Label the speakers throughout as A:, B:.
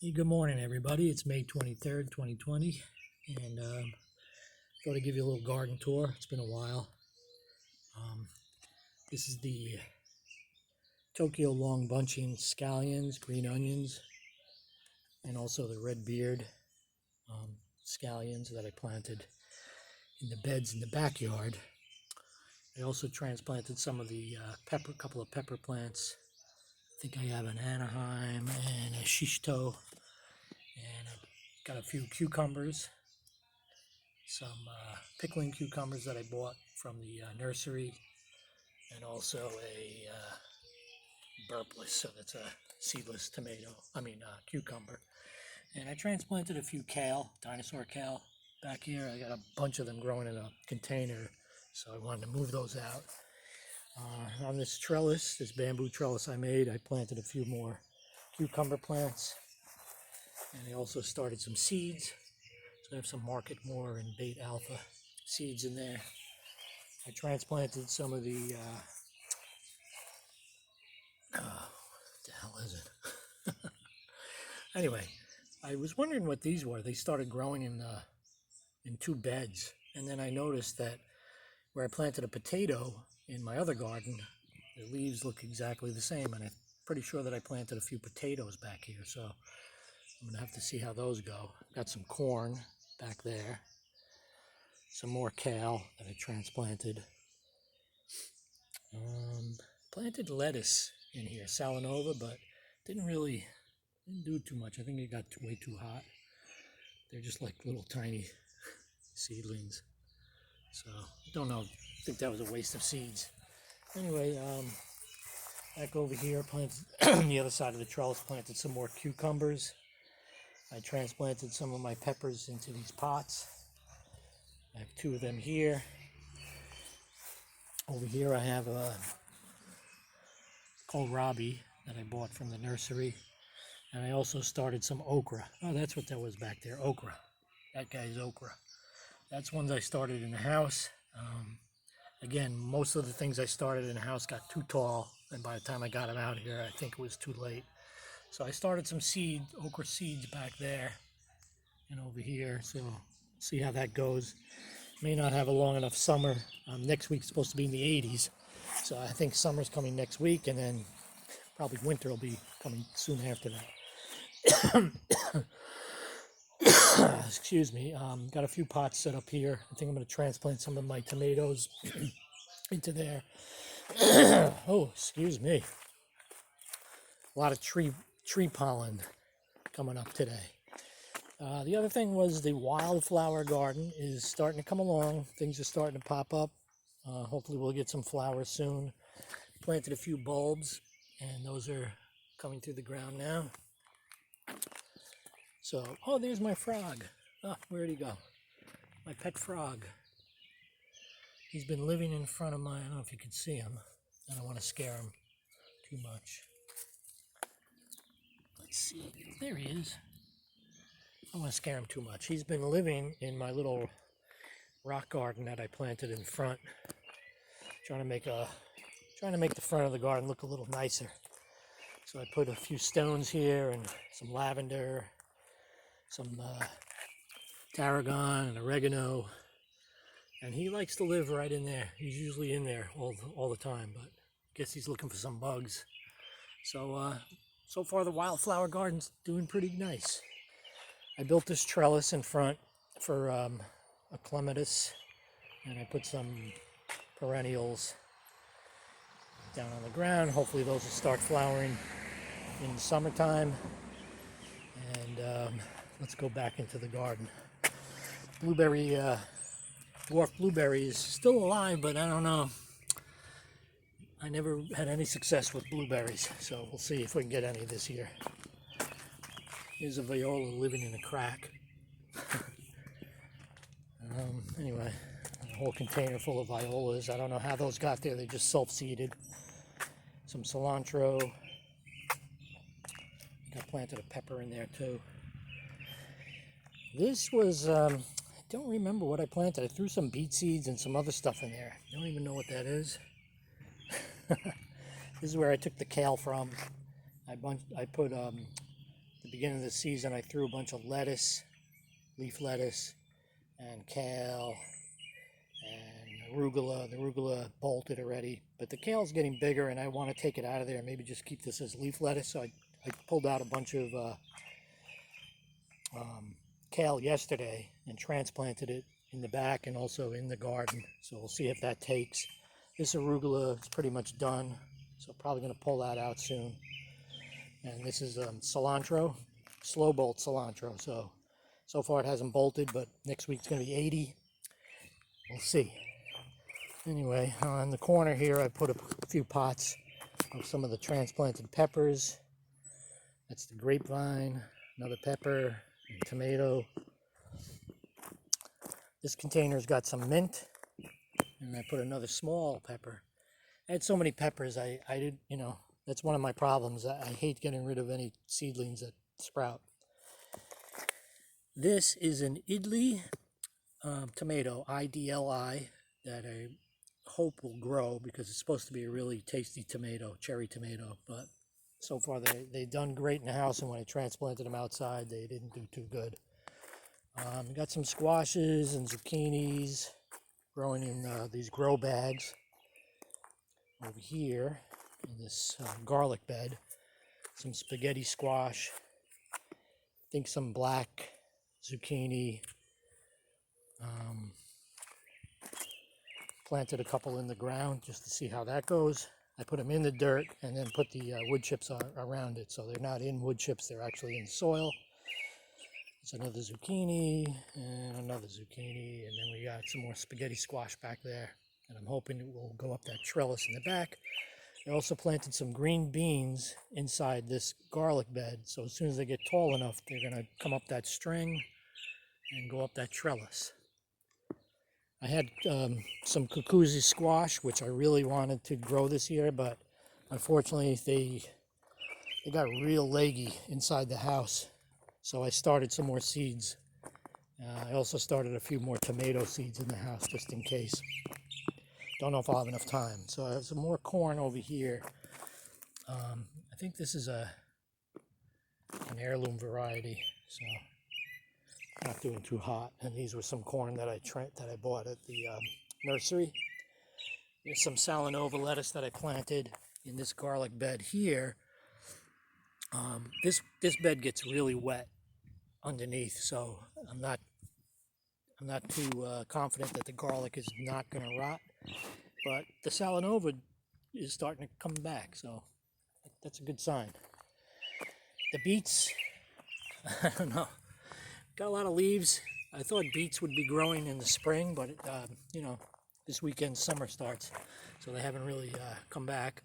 A: Hey, good morning, everybody. It's May 23rd, 2020, and thought I'd give you a little garden tour. It's been a while. This is the Tokyo long bunching scallions, green onions, and also the red beard scallions that I planted in the beds in the backyard. I also transplanted some of the couple of pepper plants. I think I have an Anaheim and a Shishito, and I've got a few cucumbers, some pickling cucumbers that I bought from the nursery, and also a burpless, so that's a seedless cucumber. And I transplanted a few kale, dinosaur kale, back here. I got a bunch of them growing in a container, so I wanted to move those out. On this trellis, this bamboo trellis I made, I planted a few more cucumber plants, and I also started some seeds. So I have some Market More and Bait Alpha seeds in there. I transplanted some of the, what the hell is it? Anyway, I was wondering what these were. They started growing in two beds, and then I noticed that where I planted a potato in my other garden, the leaves look exactly the same, and I'm pretty sure that I planted a few potatoes back here, so I'm gonna have to see how those go. Got some corn back there, some more kale that I transplanted. Planted lettuce in here, Salanova, but didn't do too much. I think it got way too hot. They're just like little tiny seedlings. So I don't know. I think that was a waste of seeds. Anyway, back over here, planted on the other side of the trellis, planted some more cucumbers. I transplanted some of my peppers into these pots. I have two of them here. Over here I have a kohlrabi that I bought from the nursery. And I also started some okra. Oh, that's what that was back there, okra. That guy's okra. That's ones I started in the house. Again, most of the things I started in the house got too tall, and by the time I got them out here, I think it was too late. So I started some okra seeds back there and over here, so see how that goes. May not have a long enough summer. Next week's supposed to be in the 80s, so I think summer's coming next week, and then probably winter will be coming soon after that. Excuse me. Got a few pots set up here. I think I'm going to transplant some of my tomatoes into there. Oh, excuse me. A lot of tree pollen coming up today. The other thing was the wildflower garden is starting to come along. Things are starting to pop up. Hopefully we'll get some flowers soon. Planted a few bulbs, and those are coming through the ground now. So, oh, there's my frog. Oh, where'd he go? My pet frog. He's been living in front of I don't know if you can see him. I don't want to scare him too much. Let's see. There he is. I don't want to scare him too much. He's been living in my little rock garden that I planted in front. Trying to make the front of the garden look a little nicer. So I put a few stones here and some lavender, some tarragon and oregano, and he likes to live right in there. He's usually in there all the time, but I guess he's looking for some bugs. So so far the wildflower garden's doing pretty nice. I built this trellis in front for a clematis, and I put some perennials down on the ground. Hopefully those will start flowering in the summertime. And let's go back into the garden. Blueberry, dwarf blueberry is still alive, but I don't know. I never had any success with blueberries, so we'll see if we can get any this year. Here's a viola living in a crack. Anyway, a whole container full of violas. I don't know how those got there. They just self-seeded. Some cilantro. I planted a pepper in there too. This was, I don't remember what I planted. I threw some beet seeds and some other stuff in there. I don't even know what that is. This is where I took the kale from. I put the beginning of the season, I threw a bunch of lettuce, leaf lettuce, and kale, and arugula. The arugula bolted already, but the kale's getting bigger, and I want to take it out of there and maybe just keep this as leaf lettuce. So I pulled out a bunch of kale yesterday and transplanted it in the back and also in the garden. So we'll see if that takes. This arugula is pretty much done, so probably going to pull that out soon. And this is cilantro, slow bolt cilantro. So far it hasn't bolted, but next week's going to be 80. We'll see. Anyway, on the corner here, I put a few pots of some of the transplanted peppers. That's the grapevine, another pepper, and tomato. This container's got some mint, and I put another small pepper. I had so many peppers, I did, you know, that's one of my problems. I hate getting rid of any seedlings that sprout. This is an Idli tomato, IDLI, that I hope will grow because it's supposed to be a really tasty tomato, cherry tomato. But so far they've done great in the house, and when I transplanted them outside, they didn't do too good. Got some squashes and zucchinis growing in these grow bags over here in this garlic bed. Some spaghetti squash, I think some black zucchini. Planted a couple in the ground just to see how that goes. I put them in the dirt and then put the wood chips around it, so they're not in wood chips, they're actually in soil. It's another zucchini and another zucchini, and then we got some more spaghetti squash back there, and I'm hoping it will go up that trellis in the back. I also planted some green beans inside this garlic bed, so as soon as they get tall enough, they're going to come up that string and go up that trellis. I had some cucuzi squash, which I really wanted to grow this year, but unfortunately they got real leggy inside the house. So I started some more seeds. I also started a few more tomato seeds in the house just in case. Don't know if I'll have enough time. So I have some more corn over here. I think this is an heirloom variety, so not doing too hot. And these were some corn that I bought at the nursery. There's some Salanova lettuce that I planted in this garlic bed here. This bed gets really wet underneath, so I'm not too confident that the garlic is not going to rot. But the Salanova is starting to come back, so that's a good sign. The beets, I don't know. Got a lot of leaves. I thought beets would be growing in the spring, but you know, this weekend summer starts, so they haven't really come back.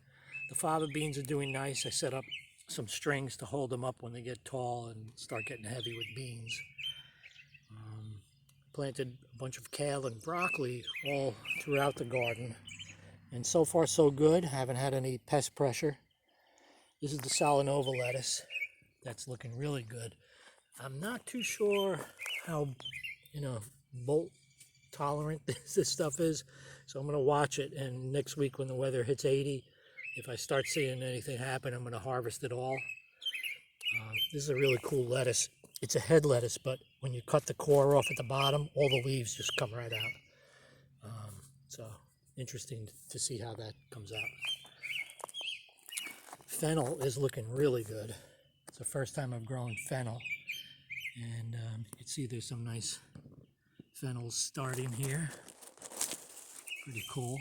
A: The fava beans are doing nice. I set up some strings to hold them up when they get tall and start getting heavy with beans. Planted a bunch of kale and broccoli all throughout the garden, and so far so good. Haven't had any pest pressure. This is the Salanova lettuce. That's looking really good. I'm not too sure how, you know, bolt tolerant this stuff is, so I'm going to watch it, and next week when the weather hits 80, if I start seeing anything happen, I'm going to harvest it all. This is a really cool lettuce. It's a head lettuce, but when you cut the core off at the bottom, all the leaves just come right out. So interesting to see how that comes out. Fennel is looking really good. It's the first time I've grown fennel. And you can see there's some nice fennels starting here. Pretty cool.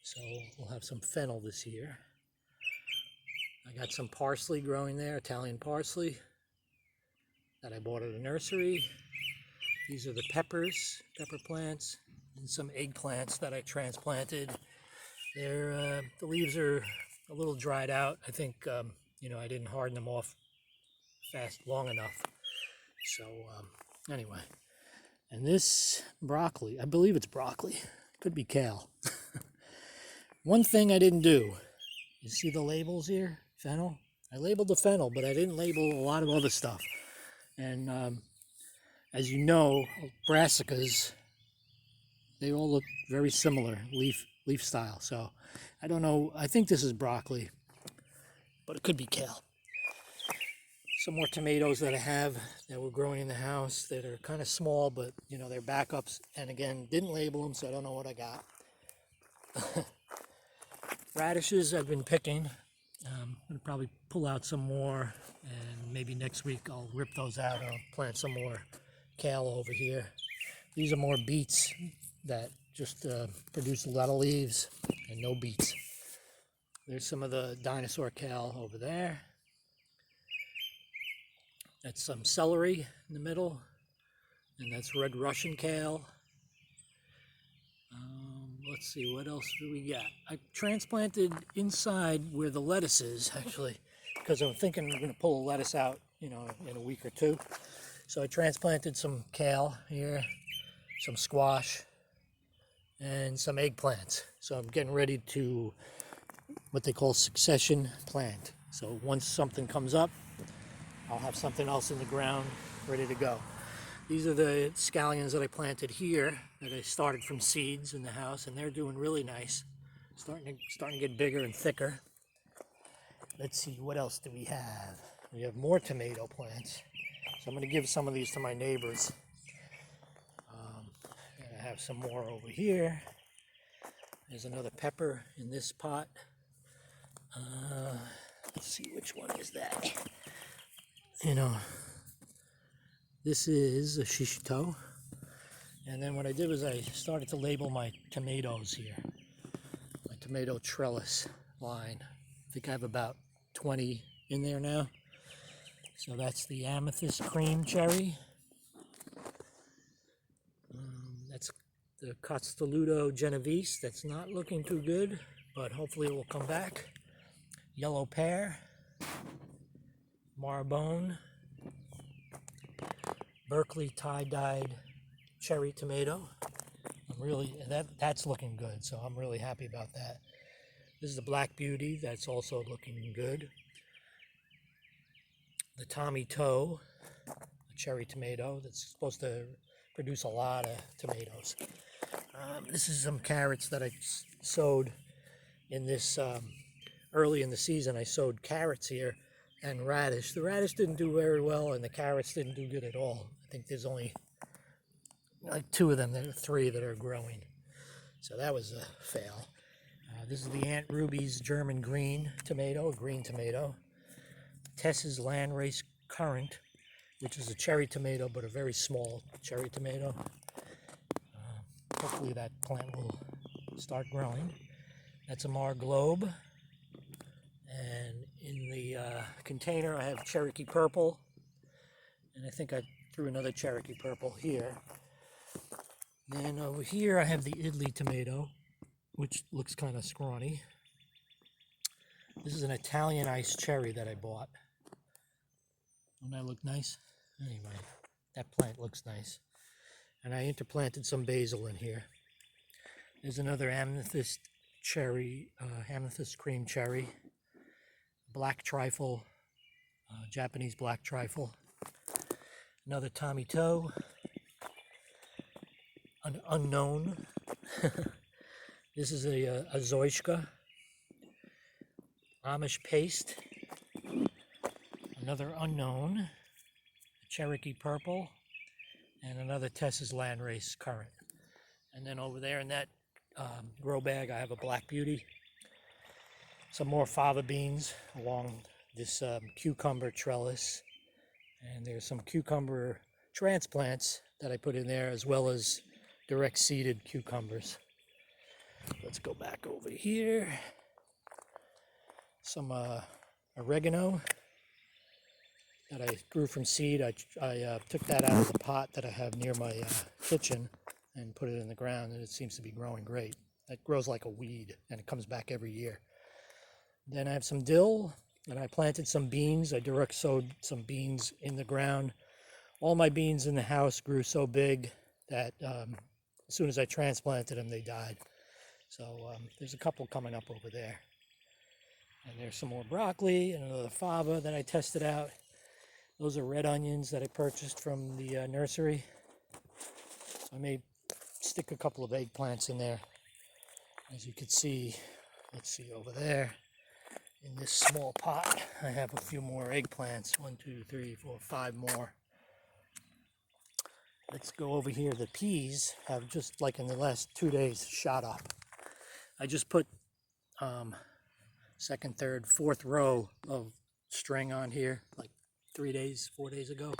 A: So we'll have some fennel this year. I got some parsley growing there, Italian parsley, that I bought at a nursery. These are the peppers, pepper plants, and some eggplants that I transplanted. The leaves are a little dried out. I think, you know, I didn't harden them off long enough. So anyway, and this broccoli, I believe it's broccoli, could be kale. One thing I didn't do, you see the labels here? Fennel. I labeled the fennel, but I didn't label a lot of other stuff. And as you know, brassicas, they all look very similar, leaf style. So I don't know, I think this is broccoli, but it could be kale. some more tomatoes that I have that were growing in the house that are kind of small, but you know, they're backups. And again, didn't label them, so I don't know what I got. Radishes I've been picking. I'm going to probably pull out some more, and maybe next week I'll rip those out. I'll plant some more kale over here. These are more beets that just produce a lot of leaves and no beets. There's some of the dinosaur kale over there. That's some celery in the middle, and that's red Russian kale. Let's see, what else do we got? I transplanted inside where the lettuce is, actually, because I'm thinking I'm going to pull a lettuce out, you know, in a week or two. So I transplanted some kale here, some squash, and some eggplants. So I'm getting ready to what they call succession plant. So once something comes up, I'll have something else in the ground ready to go. These are the scallions that I planted here that I started from seeds in the house, and they're doing really nice. Starting to get bigger and thicker. Let's see, what else do we have? We have more tomato plants. So I'm going to give some of these to my neighbors. And I have some more over here. There's another pepper in this pot. Let's see, which one is that? You know, this is a shishito. And then what I did was I started to label my tomatoes here. My tomato trellis line. I think I have about 20 in there now. So that's the amethyst cream cherry. That's the Cotstaludo Genovese. That's not looking too good, but hopefully it will come back. Yellow pear. Marbone. Berkeley tie-dyed cherry tomato. That's looking good, so I'm really happy about that. This is the Black Beauty, that's also looking good. The Tommy Toe, a cherry tomato that's supposed to produce a lot of tomatoes. This is some carrots that I sowed in this early in the season. I sowed carrots here and radish. The radish didn't do very well, and the carrots didn't do good at all. I think there's only like 2 of them, there are 3 that are growing. So that was a fail. This is the Aunt Ruby's German green tomato, a green tomato. Tess's Landrace Currant, which is a cherry tomato, but a very small cherry tomato. Hopefully that plant will start growing. That's a Mar Globe. And in the container I have Cherokee Purple. And I think I threw another Cherokee Purple here. Then over here I have the Italy tomato, which looks kind of scrawny. This is an Italian iced cherry that I bought. Doesn't that look nice? Anyway, that plant looks nice. And I interplanted some basil in here. There's another amethyst cherry, amethyst cream cherry. Black trifle, Japanese black trifle. Another Tommy Toe. An unknown. This is a Zoyska. Amish paste. Another unknown. Cherokee Purple. And another Tess's Landrace Currant. And then over there in that grow bag I have a Black Beauty. Some more fava beans along this cucumber trellis. And there's some cucumber transplants that I put in there, as well as direct seeded cucumbers. Let's go back over here. Some oregano that I grew from seed. I took that out of the pot that I have near my kitchen and put it in the ground, and it seems to be growing great. It grows like a weed, and it comes back every year. Then I have some dill, and I planted some beans. I direct sowed some beans in the ground. All my beans in the house grew so big that as soon as I transplanted them, they died. So there's a couple coming up over there. And there's some more broccoli and another fava that I tested out. Those are red onions that I purchased from the nursery. I may stick a couple of eggplants in there. As you can see, let's see over there. In this small pot, I have a few more eggplants. 1, 2, 3, 4, 5 more. Let's go over here. The peas have just, like in the last 2 days, shot up. I just put second, third, fourth row of string on here like 3 days, 4 days ago,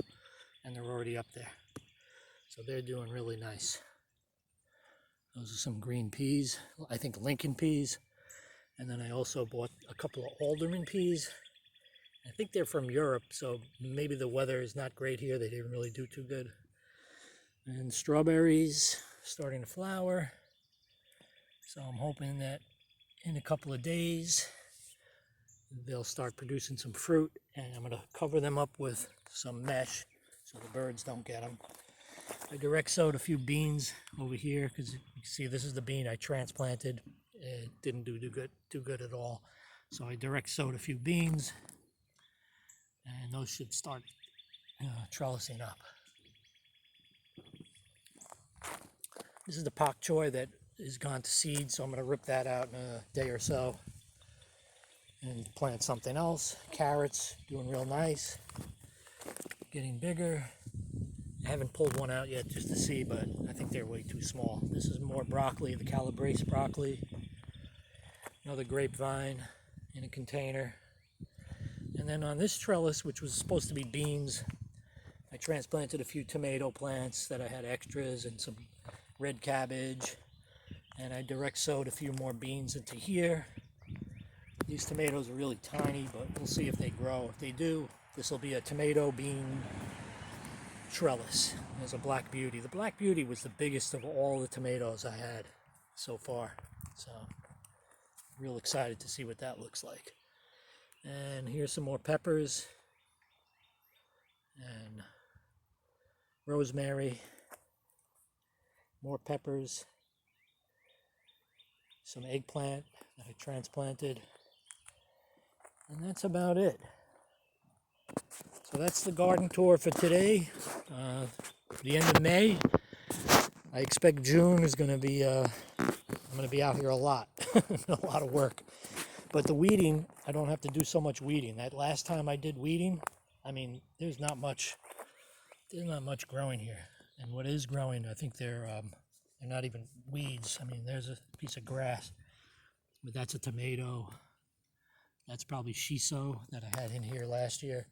A: and they're already up there. So they're doing really nice. Those are some green peas, I think Lincoln peas. And then I also bought a couple of alderman peas. I think they're from Europe, so maybe the weather is not great here. They didn't really do too good. And strawberries starting to flower. So I'm hoping that in a couple of days they'll start producing some fruit, and I'm going to cover them up with some mesh so the birds don't get them. I direct sowed a few beans over here because you can see this is the bean I transplanted. It didn't do too good at all. So I direct sowed a few beans, and those should start trellising up. This is the pak choi that is gone to seed, so I'm going to rip that out in a day or so and plant something else. Carrots doing real nice, getting bigger. I haven't pulled one out yet just to see, but I think they're way too small. This is more broccoli, the calabrese broccoli. Another grapevine in a container. And then on this trellis, which was supposed to be beans, I transplanted a few tomato plants that I had extras and some red cabbage. And I direct sowed a few more beans into here. These tomatoes are really tiny, but we'll see if they grow. If they do, this will be a tomato bean trellis. There's a Black Beauty. The Black Beauty was the biggest of all the tomatoes I had so far. So, real excited to see what that looks like. And here's some more peppers. And rosemary. More peppers. Some eggplant that I transplanted. And that's about it. So that's the garden tour for today. The end of May. I expect June is going to be, I'm going to be out here a lot. A lot of work. But the weeding, I don't have to do so much weeding. That last time I did weeding, I mean, there's not much growing here. And what is growing, I think they're not even weeds. I mean, there's a piece of grass, but that's a tomato. That's probably shiso that I had in here last year.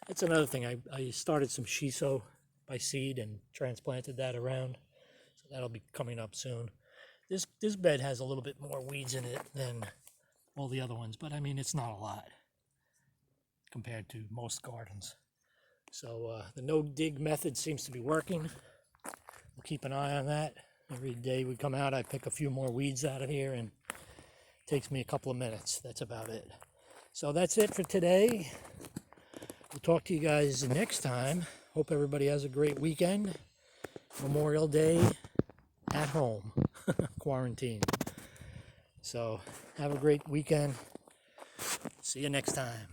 A: That's another thing. I started some shiso by seed and transplanted that around. So that'll be coming up soon. This bed has a little bit more weeds in it than all the other ones, but I mean, it's not a lot compared to most gardens. So the no-dig method seems to be working. We'll keep an eye on that. Every day we come out, I pick a few more weeds out of here, and it takes me a couple of minutes. That's about it. So that's it for today. We'll talk to you guys next time. Hope everybody has a great weekend. Memorial Day at home, quarantine. So have a great weekend. See you next time.